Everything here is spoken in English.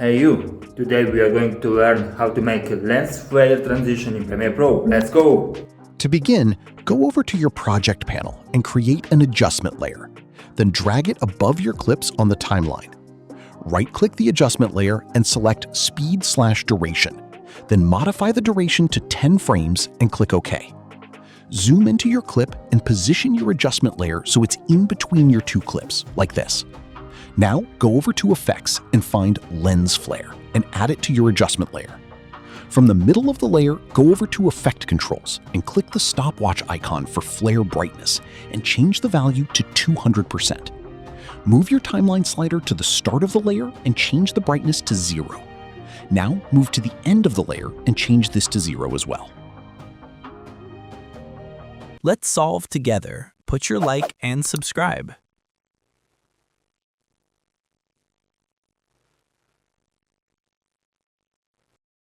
Hey you! Today we are going to learn how to make a lens flare transition in Premiere Pro. Let's go! To begin, go over to your project panel and create an adjustment layer. Then drag it above your clips on the timeline. Right-click the adjustment layer and select Speed/Duration. Then modify the duration to 10 frames and click OK. Zoom into your clip and position your adjustment layer so it's in between your two clips, like this. Now go over to Effects and find Lens Flare and add it to your adjustment layer. From the middle of the layer, go over to Effect Controls and click the stopwatch icon for flare brightness and change the value to 200%. Move your timeline slider to the start of the layer and change the brightness to 0. Now move to the end of the layer and change this to 0 as well. Let's solve together. Put your like and subscribe.